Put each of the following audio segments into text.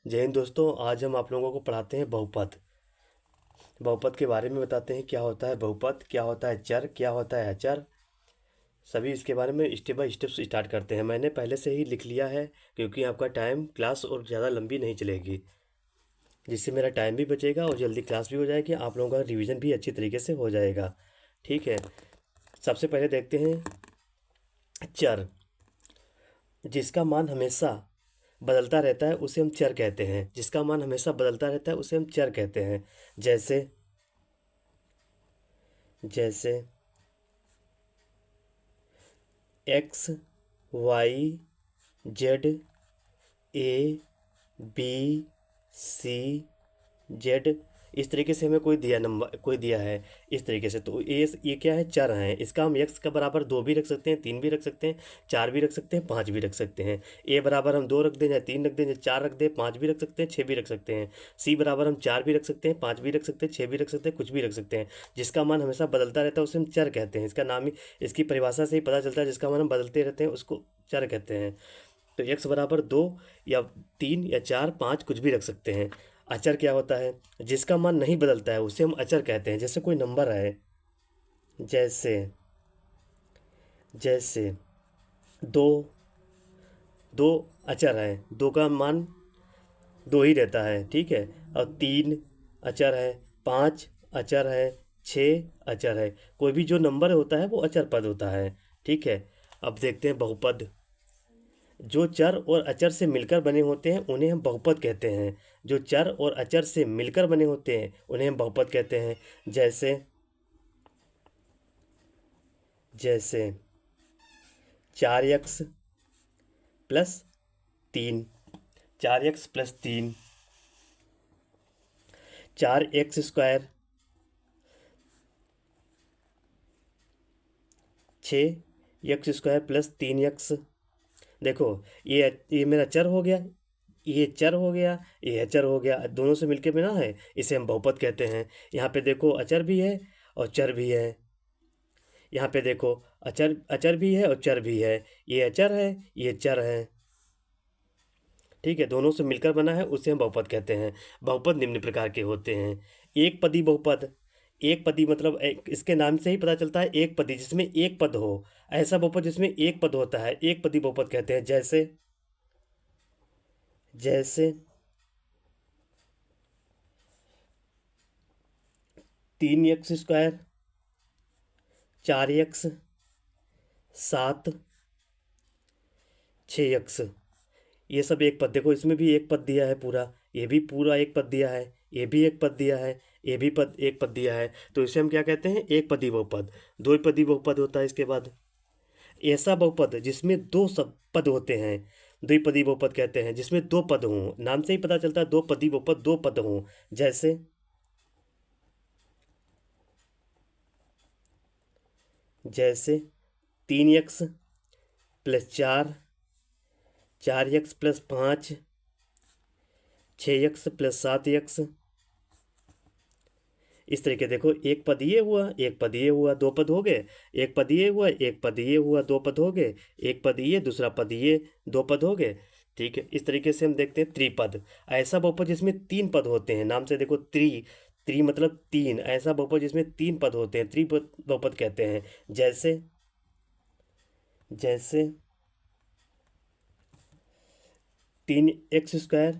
जय हिंद दोस्तों। आज हम आप लोगों को पढ़ाते हैं बहुपद। बहुपद के बारे में बताते हैं क्या होता है बहुपद, क्या होता है चर, क्या होता है अचर। सभी इसके बारे में स्टेप बाय स्टेप स्टार्ट करते हैं। मैंने पहले से ही लिख लिया है क्योंकि आपका टाइम क्लास और ज़्यादा लंबी नहीं चलेगी, जिससे मेरा टाइम भी बचेगा और जल्दी क्लास भी हो जाएगी, आप लोगों का रिवीजन भी अच्छी तरीके से हो जाएगा। ठीक है, सबसे पहले देखते हैं चर। जिसका मान हमेशा बदलता रहता है उसे हम चर कहते हैं। जिसका मान हमेशा बदलता रहता है उसे हम चर कहते हैं। जैसे जैसे एक्स, वाई, जेड, ए, बी, सी, जेड। इस तरीके से हमें कोई दिया है इस तरीके से, तो ये क्या है, चर हैं। इसका हम एक्स का बराबर 2 भी रख सकते हैं, 3 भी रख सकते हैं, 4 भी रख सकते हैं, 5 भी रख सकते हैं। ए बराबर हम 2 रख दें, या 3 रख दें, या 4 रख दें, 5 भी रख सकते हैं, 6 भी रख सकते हैं। सी बराबर हम 4 भी रख सकते हैं, 5 भी रख सकते हैं, 6 भी रख सकते हैं, कुछ भी रख सकते हैं। जिसका मान हमेशा बदलता रहता है उसे हम चर कहते हैं। इसका नाम ही, इसकी परिभाषा से ही पता चलता है, जिसका मान हम बदलते रहते हैं उसको चर कहते हैं। तो एक्स बराबर 2 या 3 या 4 5 कुछ भी रख सकते हैं। अचर क्या होता है, जिसका मान नहीं बदलता है उसे हम अचर कहते हैं। जैसे कोई नंबर है, जैसे जैसे दो, दो अचर है, दो का मान 2 ही रहता है, ठीक है। और 3 अचर है, 5 अचर है, 6 अचर है। कोई भी जो नंबर होता है वो अचर पद होता है, ठीक है। अब देखते हैं बहुपद। जो चर और अचर से मिलकर बने होते हैं उन्हें हम बहुपद कहते हैं। जो चर और अचर से मिलकर बने होते हैं उन्हें हम बहुपद कहते हैं। जैसे जैसे 4x plus 3, 4x plus 3, 4x² 6x² plus 3x। देखो, ये मेरा चर हो गया, ये चर हो गया, ये अचर हो गया, दोनों से मिलके बना है, इसे हम बहुपद कहते हैं। यहाँ पे देखो अचर भी है और चर भी है। यहाँ पे देखो अचर अचर भी है और चर भी है। ये अचर है, ये चर है, ठीक है। दोनों से मिलकर बना है उसे हम बहुपद कहते हैं। बहुपद निम्न प्रकार के होते हैं। एक पदी बहुपद। एक पदी मतलब इसके नाम से ही पता चलता है एक पदी, जिसमें एक पद हो। ऐसा बहुपद जिसमें एक पद होता है एक पदी बहुपद कहते हैं। जैसे जैसे 3x², 4x, 7, 6x। ये सब एक पद। देखो इसमें भी एक पद दिया है पूरा, ये भी पूरा एक पद दिया है, ये भी एक पद दिया है, ये भी पद एक पद दिया है। तो इसे हम क्या कहते हैं, एक पदी बहुपद। दो पदी बहुपद होता है इसके बाद। ऐसा बहुपद जिसमें दो सब पद होते हैं द्विपदी बहुपद कहते हैं। जिसमें दो पद हों, नाम से ही पता चलता है दो पदी बहुपद, दो पद हों। जैसे जैसे 3x plus 4, 4x plus 5, 6x plus 7x। इस तरीके देखो, एक पद ये हुआ, एक पद ये हुआ, दो पद हो गए। एक पद ये हुआ, एक पद ये हुआ, दो पद हो गए। एक पद ये, दूसरा पद ये, दो पद हो गए, ठीक है। इस तरीके से हम देखते हैं त्रिपद। ऐसा बहुपद जिसमें 3 पद होते हैं, नाम से देखो त्रि मतलब 3। ऐसा बहुपद जिसमें 3 पद होते हैं त्रिपद बहुपद कहते हैं। जैसे जैसे 3x²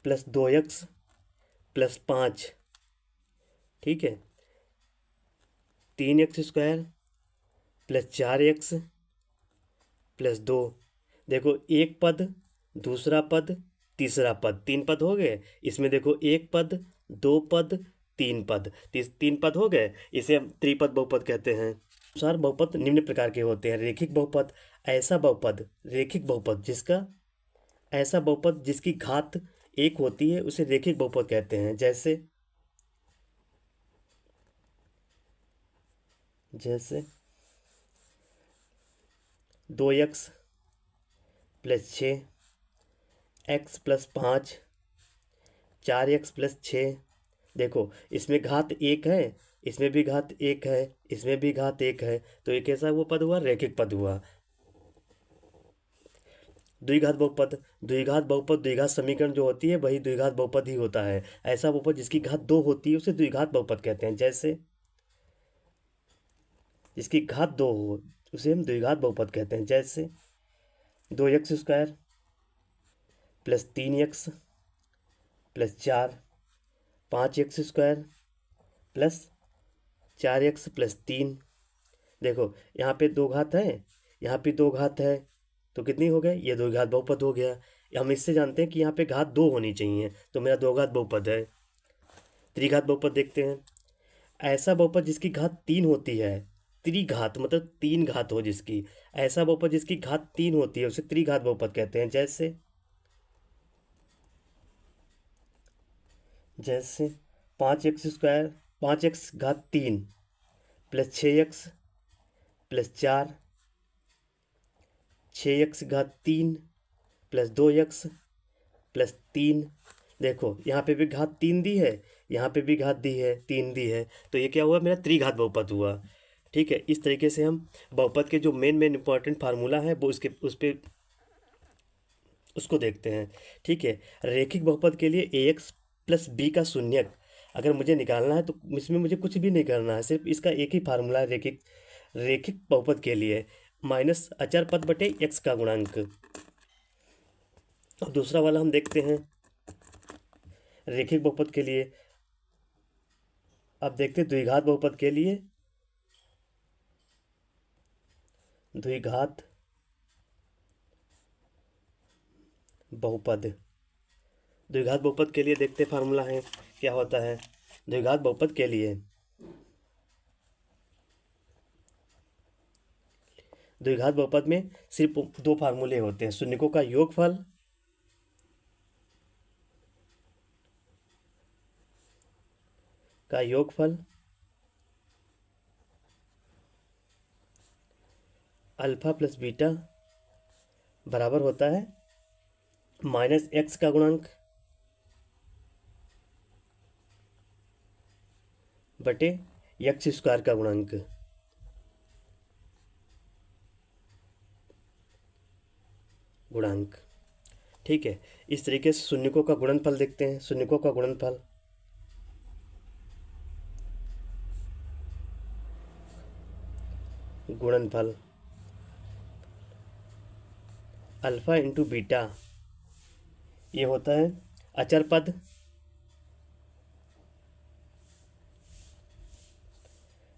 प्लस 2x प्लस 5, ठीक है। 3x² plus 4x plus 2। देखो एक पद, दूसरा पद, तीसरा पद, 3 पद हो गए। इसमें देखो एक पद, दो पद, 3 पद, 3 पद हो गए। इसे हम त्रिपद बहुपद कहते हैं। अनुसार बहुपद निम्न प्रकार के होते हैं। रेखिक बहुपद। ऐसा बहुपद, रेखिक बहुपद जिसका ऐसा बहुपद जिसकी घात एक होती है उसे रेखिक बहुपद कहते हैं। जैसे 2x plus 6, x plus 5, 4x plus 6। देखो इसमें घात एक है, इसमें भी घात एक है, इसमें भी घात एक है, तो ये कैसा वो पद हुआ, रेखिक पद हुआ। द्विघात बहुपद, द्विघात बहुपद द्विघात समीकरण जो होती है वही द्विघात बहुपद ही होता है। ऐसा बहुपद जिसकी घात 2 होती है उसे द्विघात बहुपद कहते हैं। जैसे जिसकी घात 2 हो उसे हम द्विघात बहुपद कहते हैं। जैसे 2x² plus 3x plus 4, 5x² plus 4x plus 3। देखो यहाँ पे 2 घात है, यहाँ पे 2 घात है, तो कितनी हो गए? ये द्विघात बहुपद हो गया। हम इससे जानते हैं कि यहाँ पे घात 2 होनी चाहिए, तो मेरा 2 घात बहुपद है। त्रिघात बहुपद देखते हैं। ऐसा बहुपद जिसकी घात 3 होती है, त्रिघात मतलब 3 घात हो जिसकी, ऐसा बहुपद जिसकी घात 3 होती है उसे त्रिघात बहुपद कहते हैं। जैसे जैसे 5x², 5x घात 3 प्लस 6x प्लस 4, 6x घात 3 प्लस 2x प्लस 3। देखो यहाँ पे भी घात 3 दी है, यहाँ पे भी घात दी है, 3 दी है, तो ये क्या हुआ? मेरा त्रिघात बहुपद हुआ। ठीक है, इस तरीके से हम बहुपद के जो मेन मेन इंपॉर्टेंट फार्मूला है वो उसके उस पे उसको देखते हैं। ठीक है, रेखिक बहुपद के लिए ax प्लस बी का शून्यक अगर मुझे निकालना है तो इसमें मुझे कुछ भी नहीं करना है, सिर्फ इसका एक ही फार्मूला है रेखिक रेखिक बहुपद के लिए, माइनस अचर पद बटे x का गुणांक। अब दूसरा वाला हम देखते हैं रेखिक बहुपद के लिए। अब देखते हैं द्विघात बहुपद के लिए। द्विघात बहुपद, द्विघात बहुपद के लिए देखते फार्मूला है क्या होता है। द्विघात बहुपद के लिए, द्विघात बहुपद में सिर्फ 2 फार्मूले होते हैं, शून्यकों का योगफल अल्फा प्लस बीटा बराबर होता है माइनस x का गुणांक बटे x² का गुणांक। ठीक है, इस तरीके से शून्यकों का गुणनफल देखते हैं। शून्यकों का गुणनफल अल्फा इंटू बीटा, ये होता है अचर पद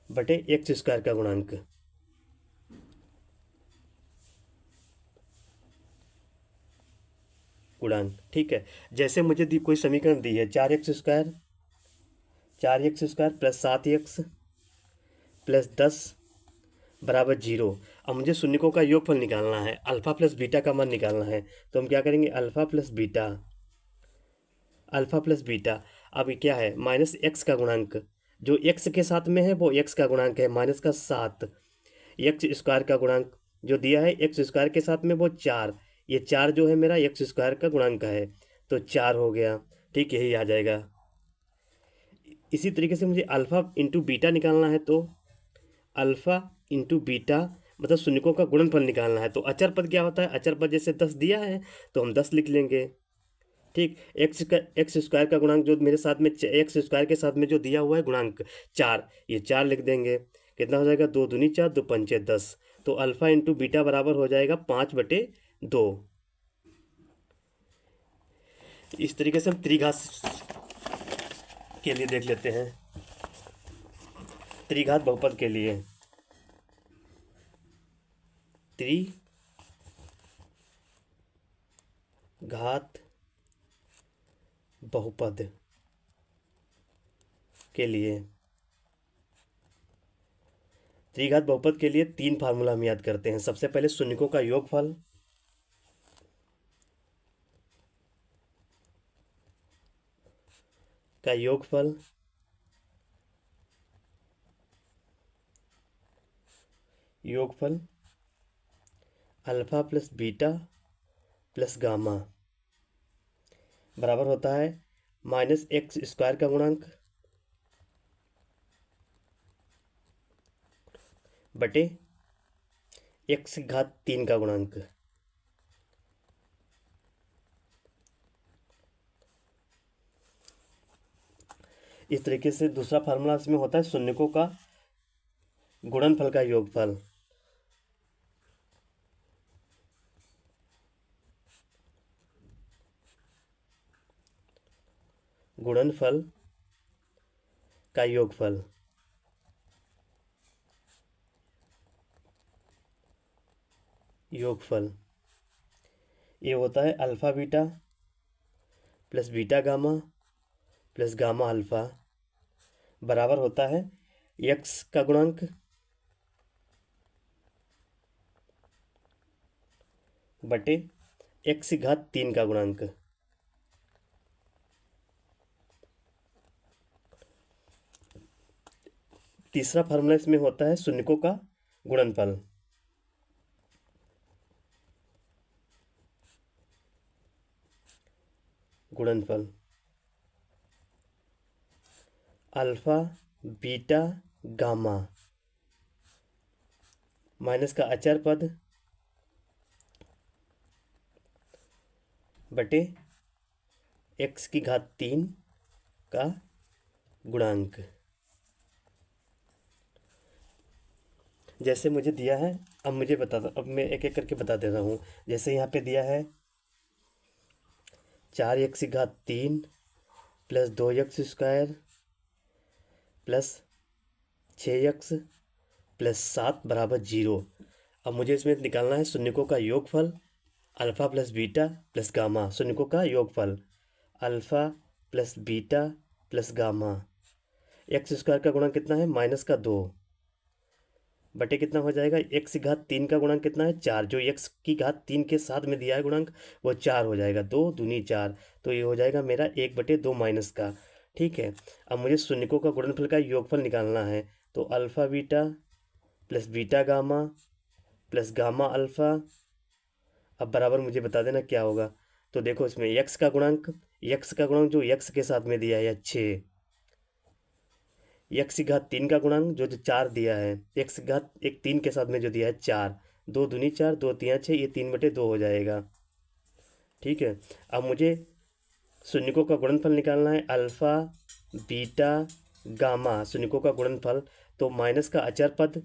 बटे x² का गुणांक। ठीक है, जैसे मुझे दी कोई समीकरण दी है 4x² प्लस 7x प्लस 10 बराबर 0। अब मुझे शून्यकों का योगफल निकालना है, अल्फा प्लस बीटा का मान निकालना है, तो हम क्या करेंगे? Alpha plus beta. अब ये क्या है? माइनस एक्स का गुणांक, जो एक्स के साथ में है वो एक्स का गुणांक है, माइनस का 7, x² का गुणांक जो दिया है x² के साथ में वो 4, ये 4 जो है मेरा x² का गुणांक है, तो 4 हो गया। ठीक, यही आ जाएगा। इसी तरीके से मुझे अल्फा इंटू बीटा निकालना है, तो अल्फा इंटू बीटा मतलब शून्यकों का गुणनफल निकालना है। तो अचर पद क्या होता है? अचर पद जैसे 10 दिया है तो हम 10 लिख लेंगे। ठीक, x² का गुणांक जो मेरे साथ में x² के साथ में जो दिया हुआ है गुणांक 4, ये 4 लिख देंगे। कितना हो जाएगा? 2 दूनी 4, 2 पंचे 10, तो अल्फा इंटू बीटा बराबर हो जाएगा 5/2। इस तरीके से हम त्रिघात के लिए देख लेते हैं। त्रिघात बहुपद के लिए, त्रिघात बहुपद के लिए, त्रिघात बहुपद के लिए 3 फार्मूला हम याद करते हैं। सबसे पहले शून्यकों का योगफल, योगफल alpha plus beta plus gamma बराबर होता है माइनस x² का गुणांक बटे x घात 3 का गुणांक। इस तरीके से दूसरा फार्मूला इसमें होता है शून्यकों का गुणनफल का योगफल। गुणनफल का योगफल। योगफल ये होता है alpha beta plus beta gamma plus gamma alpha बराबर होता है एक्स का गुणांक बटे एक्स की घात 3 का गुणांक। तीसरा फार्मूला इसमें होता है शून्यकों का गुणनफल। गुणनफल अल्फा बीटा गामा माइनस का अचर पद बटे एक्स की घात 3 का गुणांक। जैसे मुझे दिया है, अब मुझे बता दो, अब मैं एक एक करके बता दे रहा हूँ। जैसे यहाँ पे दिया है 4x की घात 3 plus 2x square plus 6x plus 7 बराबर 0। अब मुझे इसमें निकालना है शून्यकों का योगफल alpha plus beta plus gamma. शून्यकों का योगफल alpha plus beta plus gamma. X square का गुणा कितना है -2 बटे कितना हो जाएगा एक्स की घात 3 का गुणांक कितना है 4। जो एक्स की घात 3 के साथ में दिया है गुणांक वो 4 हो जाएगा। 2 दूनी 4 तो ये हो जाएगा मेरा 1/2 माइनस का। ठीक है, अब मुझे शून्यकों का गुणनफल का योगफल निकालना है। तो alpha beta plus beta gamma plus gamma alpha. अब बराबर मुझे बता देना क्या होगा। तो देखो इसमें एक्स का गुणांक जो एक्स के साथ में दिया है 6, एक्स की घात 3 का गुणांक जो 4 दिया है, एक्स की घात 3 के साथ में जो दिया है 4। 2 दूनी 4 2 3 6 ये 3/2 हो जाएगा। ठीक है, अब मुझे शून्यकों का गुणनफल निकालना है अल्फ़ा बीटा गामा। शून्यकों का गुणनफल तो माइनस का अचर पद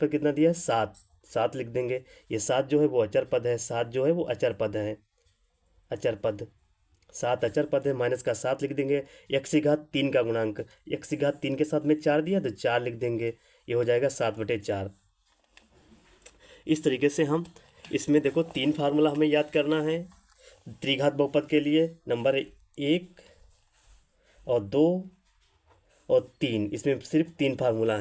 कितना दिया है 7। 7 लिख देंगे। ये 7 जो है वो अचर पद है, 7 जो है वो अचर पद है, अचर पद 7 अचर पद है। माइनस का 7 लिख देंगे। एक्स की घात 3 का गुणांक, एक्स की घात 3 के साथ में 4 दिया तो 4 लिख देंगे। ये हो जाएगा 7/4। इस तरीके से हम इसमें देखो 3 फार्मूला हमें याद करना है त्रिघात बहुपद के लिए। नंबर 1 और 2 और 3, इसमें सिर्फ 3 फार्मूला है।